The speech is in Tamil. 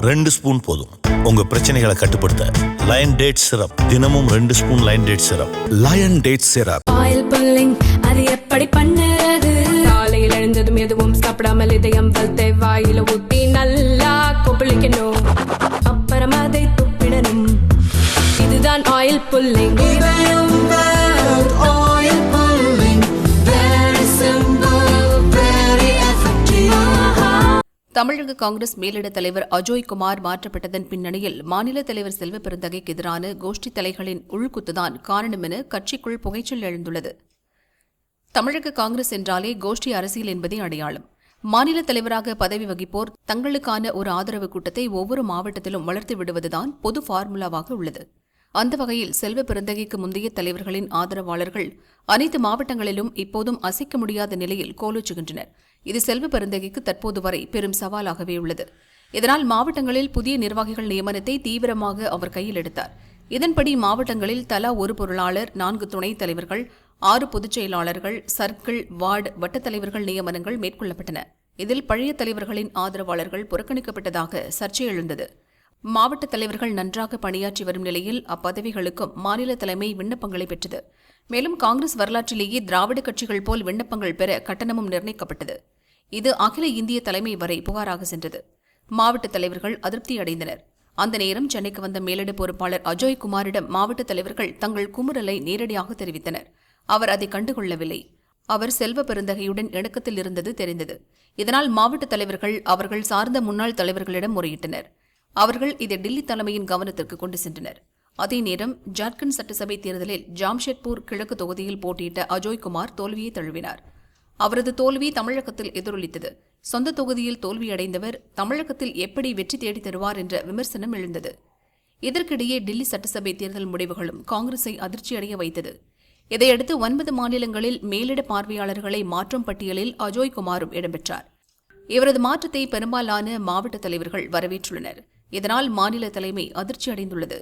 2 ஸ்பூன் போதும். உங்க பிரச்சனைகளை கட்டுப்படுத்த லயன் டேட் சிரப். தினமும் 2 spoon lion date syrup. Lion date syrup. Oil pulling அது எப்படி பண்ணுறது? காலையில் எழுந்ததும் எதுவும் சாப்பிடாமல் இதயம் வளர்த்து வாயில ஊத்தி நல்லா கொப்பளிக்கணும். அப்புறம் அதை துப்பிடணும். இதுதான் ஆயில் புல்லிங். தமிழக காங்கிரஸ் மேலிட தலைவர் அஜோய் குமார் மாற்றப்பட்டதன் பின்னணியில் மாநில தலைவர் செல்வ பெருந்தகைக்கு எதிரான கோஷ்டி தலைகளின் உள்குத்துதான் காரணம் என கட்சிக்குள் புகைச்சல் எழுந்துள்ளது. தமிழக காங்கிரஸ் என்றாலே கோஷ்டி அரசியல் என்பதே அடையாளம். மாநில தலைவராக பதவி வகிப்போர் தங்களுக்கான ஒரு ஆதரவு கூட்டத்தை ஒவ்வொரு மாவட்டத்திலும் வளர்த்து விடுவதுதான் பொது ஃபார்முலாவாக உள்ளது. அந்த வகையில் செல்வ பெருந்தகைக்கு முந்தைய தலைவர்களின் ஆதரவாளர்கள் அனைத்து மாவட்டங்களிலும் இப்போதும் அசைக்க முடியாத நிலையில் கோலோச்சுகின்றனர். இது செல்வ பெருந்தகைக்கு தற்போது வரை பெரும் சவாலாகவே உள்ளது. இதனால் மாவட்டங்களில் புதிய நிர்வாகிகள் நியமனத்தை தீவிரமாக அவர் கையில் எடுத்தார். இதன்படி மாவட்டங்களில் தலா ஒரு பொருளாளர், 4 துணைத் தலைவர்கள், 6 பொதுச் செயலாளர்கள், சர்க்கிள், வார்டு, வட்டத் தலைவர்கள் நியமனங்கள் மேற்கொள்ளப்பட்டன. இதில் பழைய தலைவர்களின் ஆதரவாளர்கள் புறக்கணிக்கப்பட்டதாக சர்ச்சை எழுந்தது. மாவட்ட தலைவர்கள் நன்றாக பணியாற்றி வரும் நிலையில் அப்பதவிகளுக்கும் மாநில தலைமை விண்ணப்பங்களை பெற்றது. மேலும் காங்கிரஸ் வரலாற்றிலேயே திராவிட கட்சிகள் போல் விண்ணப்பங்கள் பெற கட்டணமும் நிர்ணயிக்கப்பட்டது. இது அகில இந்திய தலைமை வரை புகாராக சென்றது. மாவட்ட தலைவர்கள் அதிருப்தி அடைந்தனர். அந்த நேரம் சென்னைக்கு வந்த மேலிட பொறுப்பாளர் அஜோய் குமாரிடம் மாவட்ட தலைவர்கள் தங்கள் குமுறலை நேரடியாக தெரிவித்தனர். அவர் அதை கண்டுகொள்ளவில்லை. அவர் செல்வ பெருந்தகையுடன் இணக்கத்தில் இருந்தது தெரிந்தது. இதனால் மாவட்ட தலைவர்கள் அவர்கள் சார்ந்த முன்னாள் தலைவர்களிடம் முறையிட்டனர். அவர்கள் இதை டில்லி தலைமையின் கவனத்திற்கு கொண்டு சென்றனர். அதே நேரம் ஜார்க்கண்ட் சட்டசபை தேர்தலில் ஜாம்ஷெட்பூர் கிழக்கு தொகுதியில் போட்டியிட்ட அஜோய் குமார் தோல்வியை தழுவினார். அவரது தோல்வி தமிழகத்தில் எதிரொலித்தது. சொந்த தொகுதியில் தோல்வியடைந்தவர் தமிழகத்தில் எப்படி வெற்றி தேடித் தருவார் என்ற விமர்சனம் எழுந்தது. இதற்கிடையே டில்லி சட்டசபை தேர்தல் முடிவுகளும் காங்கிரஸை அதிர்ச்சியடைய வைத்தது. இதையடுத்து 9 மாநிலங்களில் மேலிட பார்வையாளர்களை மாற்றும் பட்டியலில் அஜோய் குமாரும் இடம்பெற்றார். இவரது மாற்றத்தை பெரும்பாலான மாவட்ட தலைவர்கள் வரவேற்றுள்ளனர். இதனால் மாநில தலைமை அதிர்ச்சி அடைந்துள்ளது.